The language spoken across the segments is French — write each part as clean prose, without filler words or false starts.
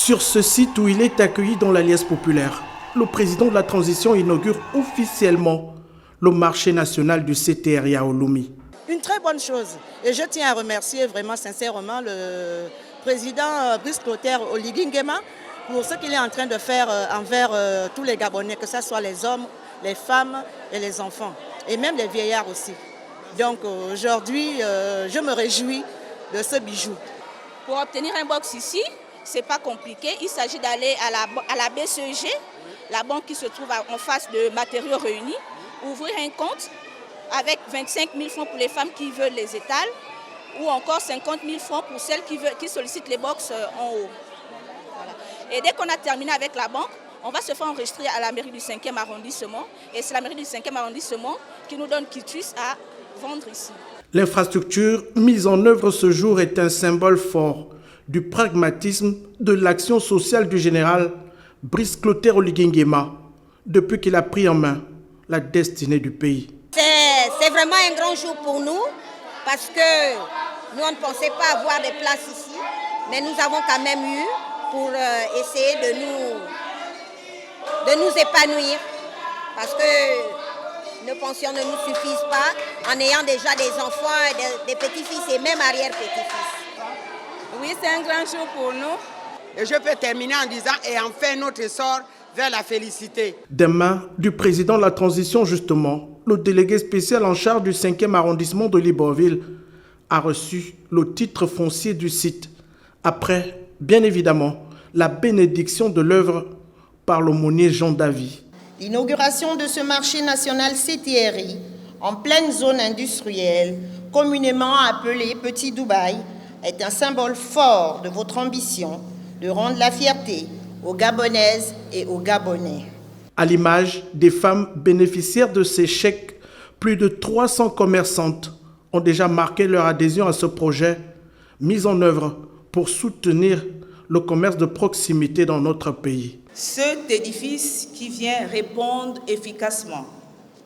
Sur ce site où il est accueilli dans l'Alliance populaire, le président de la transition inaugure officiellement le marché national du CTRI à Ouloumi. Une très bonne chose. Et je tiens à remercier vraiment sincèrement le président Brice Clotaire Oligui Nguema pour ce qu'il est en train de faire envers tous les Gabonais, que ce soit les hommes, les femmes et les enfants, et même les vieillards aussi. Donc aujourd'hui, je me réjouis de ce bijou. Pour obtenir un box ici, ce n'est pas compliqué. Il s'agit d'aller à la BCG, la banque qui se trouve en face de Matériaux Réunis, ouvrir un compte avec 25 000 francs pour les femmes qui veulent les étals ou encore 50 000 francs pour celles qui sollicitent les box en haut. Voilà. Et dès qu'on a terminé avec la banque, on va se faire enregistrer à la mairie du 5e arrondissement. Et c'est la mairie du 5e arrondissement qui nous donne quitus à vendre ici. L'infrastructure mise en œuvre ce jour est un symbole fort du pragmatisme de l'action sociale du général Brice Clotaire Oligui Nguema depuis qu'il a pris en main la destinée du pays. C'est vraiment un grand jour pour nous parce que nous on ne pensait pas avoir des places ici, mais nous avons quand même eu pour essayer de nous épanouir parce que nos pensions ne nous suffisent pas en ayant déjà des enfants, des petits-fils et même arrière-petits-fils. Oui, c'est un grand jour pour nous. Et je peux terminer en disant et enfin notre essor vers la félicité. Des mains du président de la transition justement, le délégué spécial en charge du 5e arrondissement de Libreville a reçu le titre foncier du site. Après, bien évidemment, la bénédiction de l'œuvre par l'aumônier Jean Davy. L'inauguration de ce marché national CTRI, en pleine zone industrielle, communément appelé Petit Dubaï, est un symbole fort de votre ambition de rendre la fierté aux Gabonaises et aux Gabonais. À l'image des femmes bénéficiaires de ces chèques, plus de 300 commerçantes ont déjà marqué leur adhésion à ce projet mis en œuvre pour soutenir le commerce de proximité dans notre pays. Cet édifice qui vient répondre efficacement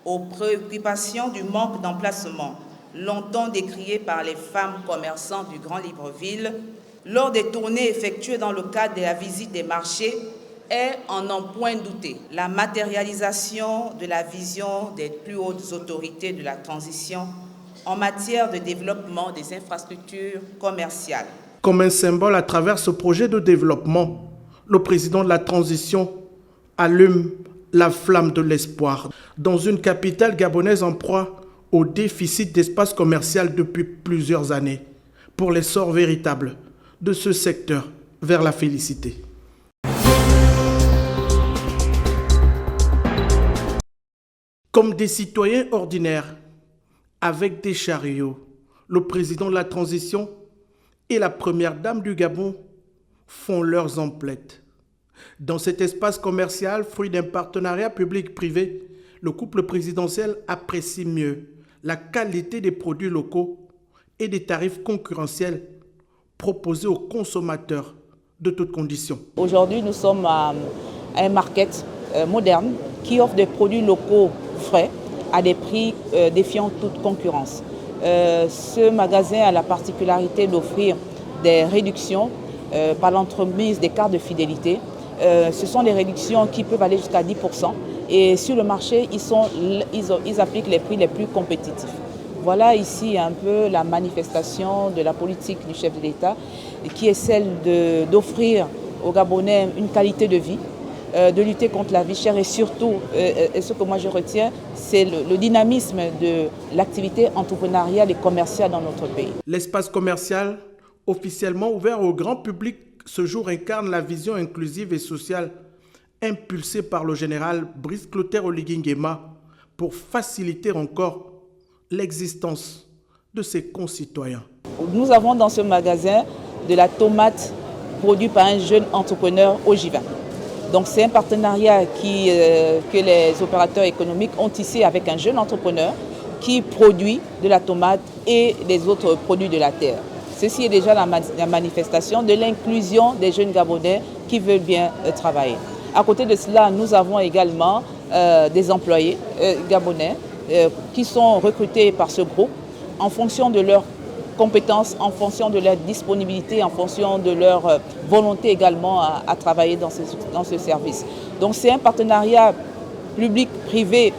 aux préoccupations du manque d'emplacement, longtemps décrié par les femmes commerçantes du Grand Libreville, lors des tournées effectuées dans le cadre de la visite des marchés, est en un point douté la matérialisation de la vision des plus hautes autorités de la transition en matière de développement des infrastructures commerciales. Comme un symbole à travers ce projet de développement, le président de la transition allume la flamme de l'espoir dans une capitale gabonaise en proie au déficit d'espace commercial depuis plusieurs années pour l'essor véritable de ce secteur vers la félicité. Comme des citoyens ordinaires, avec des chariots, le président de la transition et la première dame du Gabon font leurs emplettes. Dans cet espace commercial, fruit d'un partenariat public-privé, le couple présidentiel apprécie mieux la qualité des produits locaux et des tarifs concurrentiels proposés aux consommateurs de toutes conditions. Aujourd'hui, nous sommes à un market moderne qui offre des produits locaux frais à des prix défiant toute concurrence. Ce magasin a la particularité d'offrir des réductions par l'entremise des cartes de fidélité. Ce sont des réductions qui peuvent aller jusqu'à 10%. Et sur le marché, ils appliquent les prix les plus compétitifs. Voilà ici un peu la manifestation de la politique du chef de l'État, qui est celle d'offrir aux Gabonais une qualité de vie, de lutter contre la vie chère et surtout, ce que moi je retiens, c'est le dynamisme de l'activité entrepreneuriale et commerciale dans notre pays. L'espace commercial, officiellement ouvert au grand public, ce jour incarne la vision inclusive et sociale impulsée par le général Brice Clotaire Oligui Nguema pour faciliter encore l'existence de ses concitoyens. Nous avons dans ce magasin de la tomate produite par un jeune entrepreneur ogivain. Donc c'est un partenariat que les opérateurs économiques ont tissé avec un jeune entrepreneur qui produit de la tomate et des autres produits de la terre. Ceci est déjà la manifestation de l'inclusion des jeunes Gabonais qui veulent bien travailler. À côté de cela, nous avons également des employés gabonais qui sont recrutés par ce groupe en fonction de leur compétences en fonction de leur disponibilité, en fonction de leur volonté également à travailler dans ce service. Donc c'est un partenariat public-privé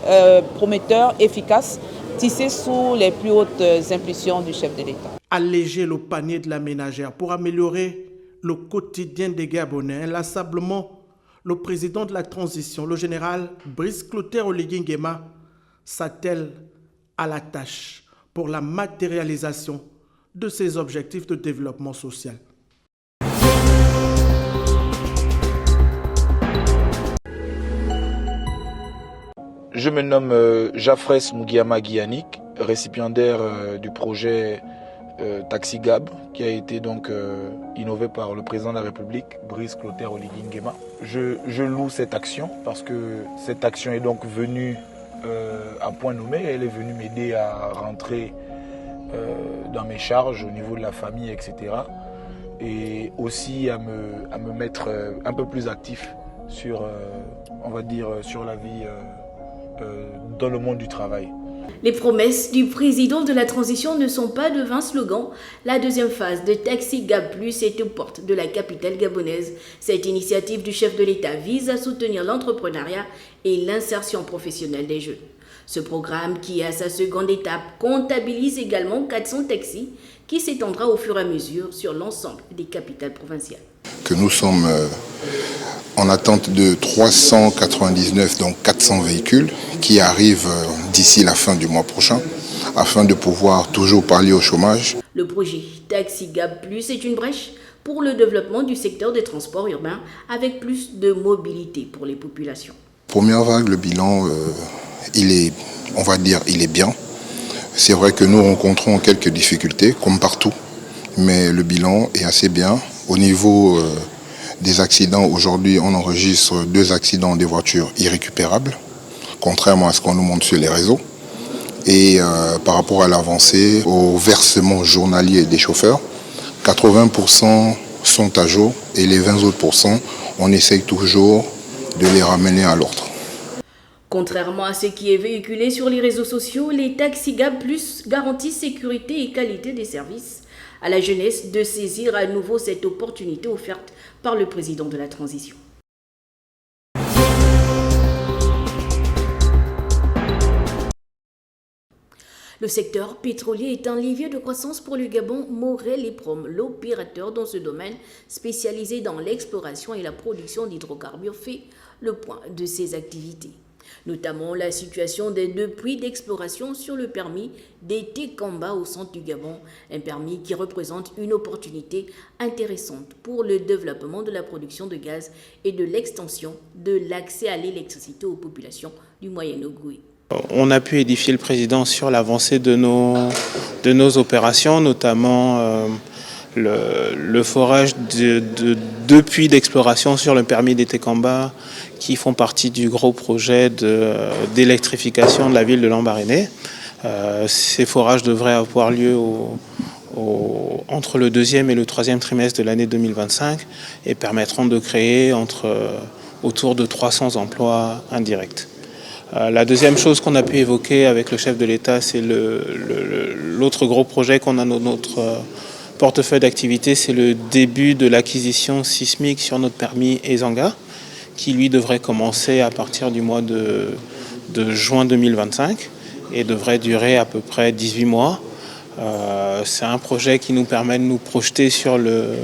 prometteur, efficace, tissé sous les plus hautes impulsions du chef de l'État. Alléger le panier de la ménagère pour améliorer le quotidien des Gabonais. Inlassablement, le président de la transition, le général Brice Clotaire Oligui Nguema, s'attelle à la tâche pour la matérialisation de ses objectifs de développement social. Je me nomme Jafres Mugiama Guyanik, récipiendaire du projet Taxi Gab, qui a été donc innové par le président de la République, Brice Clotaire Oligui Nguema. Je loue cette action parce que cette action est donc venue à point nommé. Elle est venue m'aider à rentrer dans mes charges au niveau de la famille, etc. Et aussi à me mettre un peu plus actif sur, on va dire, sur la vie dans le monde du travail. Les promesses du président de la transition ne sont pas de vains slogans. La deuxième phase de Taxi Gab Plus est aux portes de la capitale gabonaise. Cette initiative du chef de l'État vise à soutenir l'entrepreneuriat et l'insertion professionnelle des jeunes. Ce programme, qui à sa seconde étape comptabilise également 400 taxis, qui s'étendra au fur et à mesure sur l'ensemble des capitales provinciales. Que nous sommes en attente de 399, donc 400 véhicules qui arrivent d'ici la fin du mois prochain afin de pouvoir toujours pallier au chômage. Le projet Taxi Gab Plus est une brèche pour le développement du secteur des transports urbains avec plus de mobilité pour les populations. Première vague, le bilan, il est bien. C'est vrai que nous rencontrons quelques difficultés, comme partout, mais le bilan est assez bien. Au niveau des accidents, aujourd'hui, on enregistre 2 accidents des voitures irrécupérables, contrairement à ce qu'on nous montre sur les réseaux. Et par rapport à l'avancée, au versement journalier des chauffeurs, 80% sont à jour et les 20 autres %, on essaye toujours de les ramener à l'ordre. Contrairement à ce qui est véhiculé sur les réseaux sociaux, les Taxi Gab Plus garantissent sécurité et qualité des services. À la jeunesse de saisir à nouveau cette opportunité offerte par le président de la transition. Le secteur pétrolier est un levier de croissance pour le Gabon. Morel et Prom, l'opérateur dans ce domaine spécialisé dans l'exploration et la production d'hydrocarbures, fait le point de ses activités. Notamment la situation des 2 puits d'exploration sur le permis d'Etekamba au centre du Gabon, un permis qui représente une opportunité intéressante pour le développement de la production de gaz et de l'extension de l'accès à l'électricité aux populations du Moyen-Ogooué. On a pu édifier le président sur l'avancée de nos opérations, notamment le forage de 2 puits d'exploration sur le permis d'Etekamba qui font partie du gros projet d'électrification de la ville de Lambaréné. Ces forages devraient avoir lieu entre le 2e et le 3e trimestre de l'année 2025 et permettront de créer autour de 300 emplois indirects. La deuxième chose qu'on a pu évoquer avec le chef de l'État, c'est l'autre gros projet qu'on a dans notre portefeuille d'activité, c'est le début de l'acquisition sismique sur notre permis Ezanga, qui lui devrait commencer à partir du mois de juin 2025 et devrait durer à peu près 18 mois. C'est un projet qui nous permet de nous projeter sur le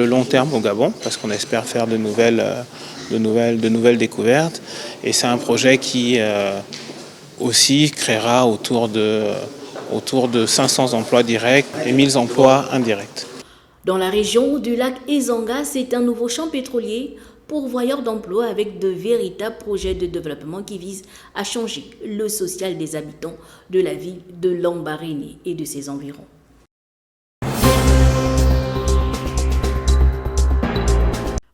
long terme au Gabon, parce qu'on espère faire de nouvelles découvertes. Et c'est un projet qui aussi créera autour de 500 emplois directs et 1000 emplois indirects. Dans la région du lac Ezanga, c'est un nouveau champ pétrolier pourvoyeur d'emplois avec de véritables projets de développement qui visent à changer le social des habitants de la ville de Lambaréné et de ses environs.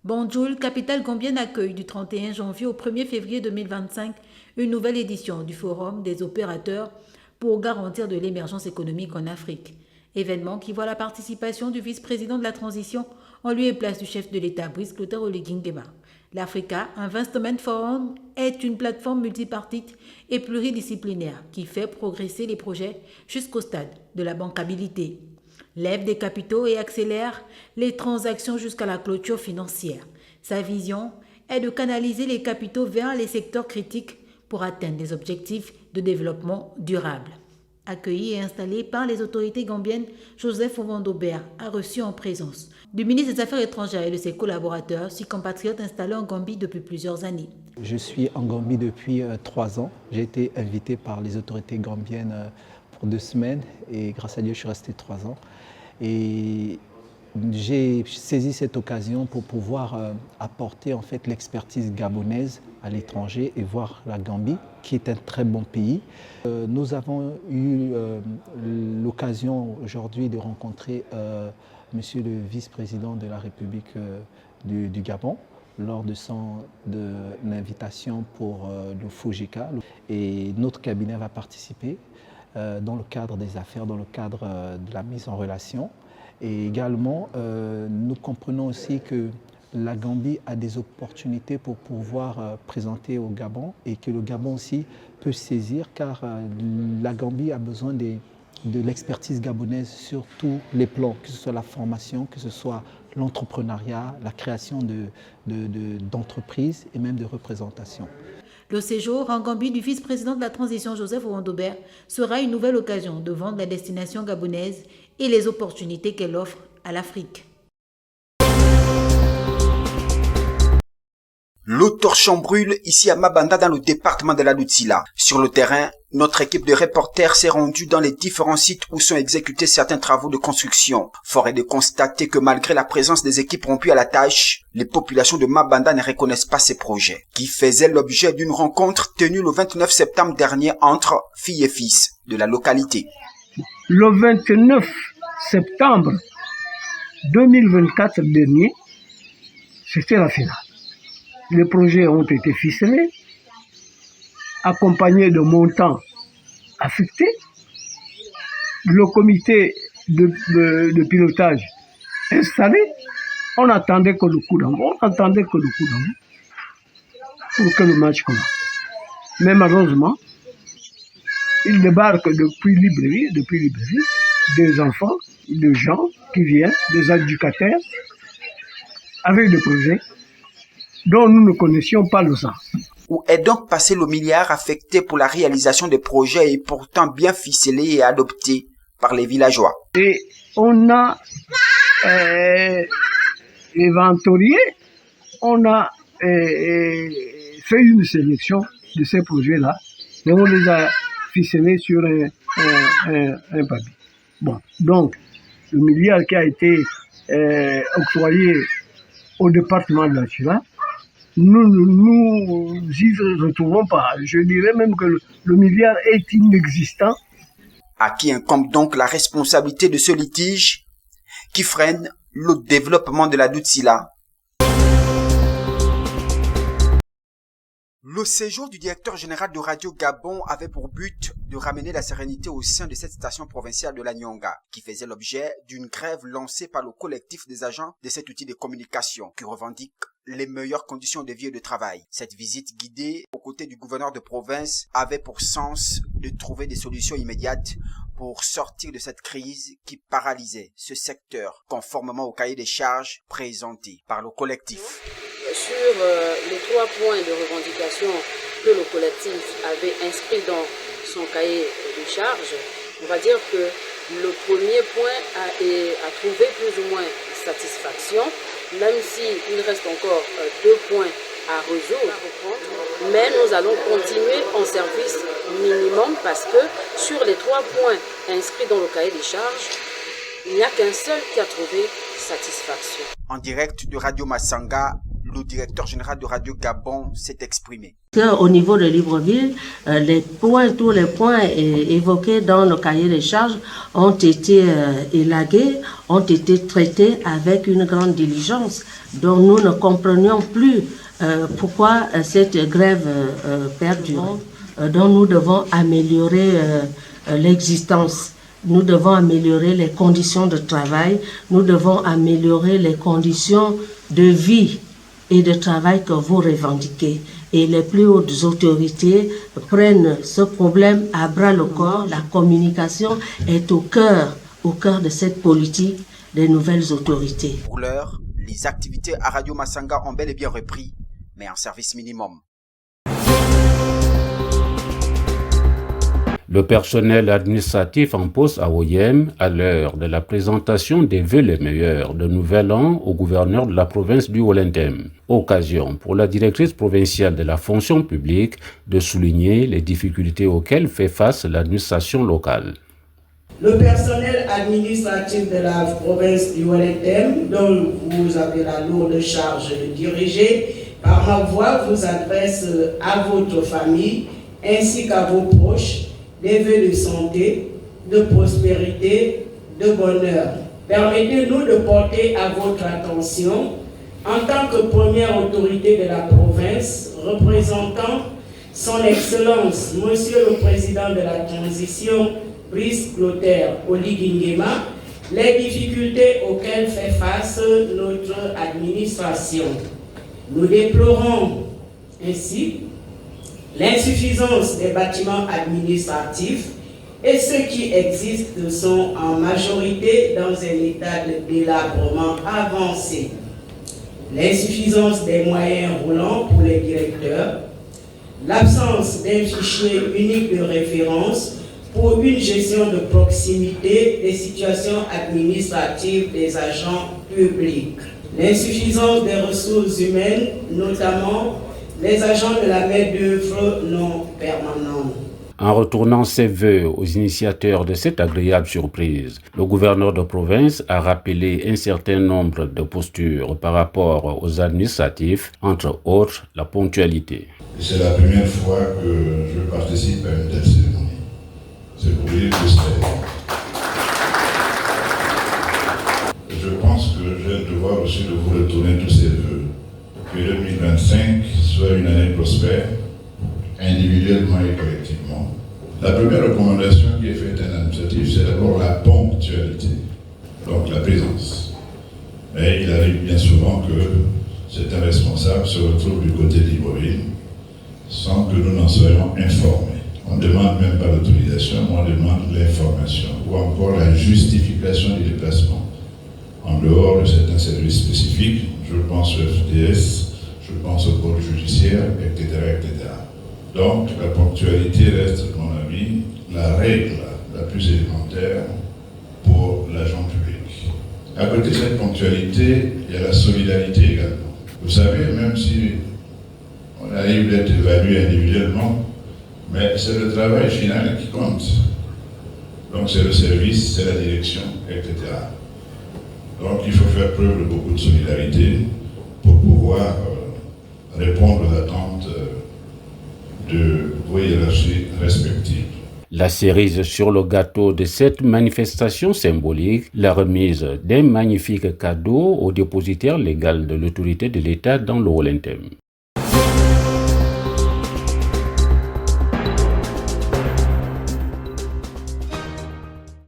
Banjul, capitale gambienne, accueille du 31 janvier au 1er février 2025 une nouvelle édition du Forum des opérateurs pour garantir de l'émergence économique en Afrique. Événement qui voit la participation du vice-président de la transition en lieu et place du chef de l'État, Brice Clotaire Oligui Nguema. L'Africa Investment Forum est une plateforme multipartite et pluridisciplinaire qui fait progresser les projets jusqu'au stade de la bancabilité. lève des capitaux et accélère les transactions jusqu'à la clôture financière. Sa vision est de canaliser les capitaux vers les secteurs critiques pour atteindre des objectifs de développement durable. Accueilli et installé par les autorités gambiennes, Joseph Ovandobert a reçu en présence du ministre des Affaires étrangères et de ses collaborateurs, ses compatriotes installés en Gambie depuis plusieurs années. Je suis en Gambie depuis 3 ans. J'ai été invité par les autorités gambiennes pour 2 semaines et grâce à Dieu, je suis resté 3 ans. Et j'ai saisi cette occasion pour pouvoir apporter en fait l'expertise gabonaise à l'étranger et voir la Gambie, qui est un très bon pays. Nous avons eu l'occasion aujourd'hui de rencontrer Monsieur le vice-président de la République du Gabon lors de l'invitation pour le FOGECA. Et notre cabinet va participer dans le cadre des affaires, dans le cadre de la mise en relation. Et également, nous comprenons aussi que la Gambie a des opportunités pour pouvoir présenter au Gabon et que le Gabon aussi peut saisir car la Gambie a besoin de l'expertise gabonaise sur tous les plans, que ce soit la formation, que ce soit l'entrepreneuriat, la création d'entreprises et même de représentations. Le séjour en Gambie du vice-président de la transition Joseph Ovandobert sera une nouvelle occasion de vendre la destination gabonaise et les opportunités qu'elle offre à l'Afrique. L'eau torchon brûle ici à Mabanda dans le département de la Lutsila. Sur le terrain, notre équipe de reporters s'est rendue dans les différents sites où sont exécutés certains travaux de construction. Fort est de constater que malgré la présence des équipes rompues à la tâche, les populations de Mabanda ne reconnaissent pas ces projets, qui faisaient l'objet d'une rencontre tenue le 29 septembre dernier entre filles et fils de la localité. Le 29 septembre 2024 dernier, c'était la finale. Les projets ont été ficelés, accompagnés de montants affectés. Le comité de pilotage installé, on attendait que le coup d'envoi, pour que le match commence. Mais malheureusement, il débarque depuis Libreville, des enfants, des gens qui viennent, des éducateurs, avec des projets dont nous ne connaissions pas le sens. Où est donc passé le milliard affecté pour la réalisation des projets et pourtant bien ficelé et adopté par les villageois? Et on a inventorié, on a fait une sélection de ces projets-là et on les a ficelés sur un papier. Bon, donc, le milliard qui a été octroyé au département de la Chila, nous y retrouvons pas. Je dirais même que le milliard est inexistant. À qui incombe donc la responsabilité de ce litige qui freine le développement de la Lutsila? Le séjour du directeur général de Radio Gabon avait pour but de ramener la sérénité au sein de cette station provinciale de la Nyonga, qui faisait l'objet d'une grève lancée par le collectif des agents de cet outil de communication, qui revendique les meilleures conditions de vie et de travail. Cette visite guidée aux côtés du gouverneur de province avait pour sens de trouver des solutions immédiates pour sortir de cette crise qui paralysait ce secteur, conformément au cahier des charges présenté par le collectif. Sur les 3 points de revendication que le collectif avait inscrit dans son cahier de charges, on va dire que le premier point a trouvé plus ou moins satisfaction, même s'il reste encore 2 points à résoudre. Mais nous allons continuer en service minimum parce que sur les 3 points inscrits dans le cahier des charges, il n'y a qu'un seul qui a trouvé satisfaction. En direct de Radio Massanga, le directeur général de Radio Gabon s'est exprimé. Au niveau de Libreville, tous les points évoqués dans le cahier des charges ont été élagués, ont été traités avec une grande diligence, dont nous ne comprenions plus pourquoi cette grève perdure, dont nous devons améliorer l'existence. Nous devons améliorer les conditions de travail, nous devons améliorer les conditions de vie et de travail que vous revendiquez. Et les plus hautes autorités prennent ce problème à bras le corps. La communication est au cœur au cœur de cette politique des nouvelles autorités. Pour l'heure, les activités à Radio Massanga ont bel et bien repris, mais en service minimum. Le personnel administratif en poste à Oyem, à l'heure de la présentation des vœux les meilleurs de Nouvel An au gouverneur de la province du Wolendem. Occasion pour la directrice provinciale de la fonction publique de souligner les difficultés auxquelles fait face l'administration locale. Le personnel administratif de la province du Wolendem, dont vous avez la lourde charge de diriger, par ma voix vous adresse à votre famille ainsi qu'à vos proches des vœux de santé, de prospérité, de bonheur. Permettez-nous de porter à votre attention, en tant que première autorité de la province, représentant son Excellence, Monsieur le Président de la Transition, Brice Clotaire Oligui Nguema, les difficultés auxquelles fait face notre administration. Nous déplorons ainsi l'insuffisance des bâtiments administratifs et ceux qui existent sont en majorité dans un état de délabrement avancé. L'insuffisance des moyens roulants pour les directeurs, l'absence d'un fichier unique de référence pour une gestion de proximité des situations administratives des agents publics, l'insuffisance des ressources humaines, notamment les agents de la main-d'œuvre non permanente. En retournant ses vœux aux initiateurs de cette agréable surprise, le gouverneur de province a rappelé un certain nombre de postures par rapport aux administratifs, entre autres la ponctualité. C'est la première fois que je participe à une telle cérémonie. C'est pour dire que je pense que j'ai le devoir aussi de vous retourner tous ces vœux. Que 2025 soit une année prospère, individuellement et collectivement. La première recommandation qui est faite à l'administratif, c'est d'abord la ponctualité, donc la présence. Mais il arrive bien souvent que certains responsables se retrouvent du côté d'Ivoirine sans que nous n'en soyons informés. On ne demande même pas l'autorisation, on demande l'information ou encore la justification du déplacement en dehors de certains services spécifiques. Je pense au FDS, je pense au corps judiciaire, etc., etc. Donc, la ponctualité reste, à mon avis, la règle la plus élémentaire pour l'agent public. À côté de cette ponctualité, il y a la solidarité également. Vous savez, même si on arrive d'être évalué individuellement, mais c'est le travail final qui compte. Donc, c'est le service, c'est la direction, etc. Donc il faut faire preuve de beaucoup de solidarité pour pouvoir répondre aux attentes de vos hiérarchies respectives. La cerise sur le gâteau de cette manifestation symbolique, la remise d'un magnifique cadeau au dépositaire légal de l'autorité de l'État dans le Wolendem.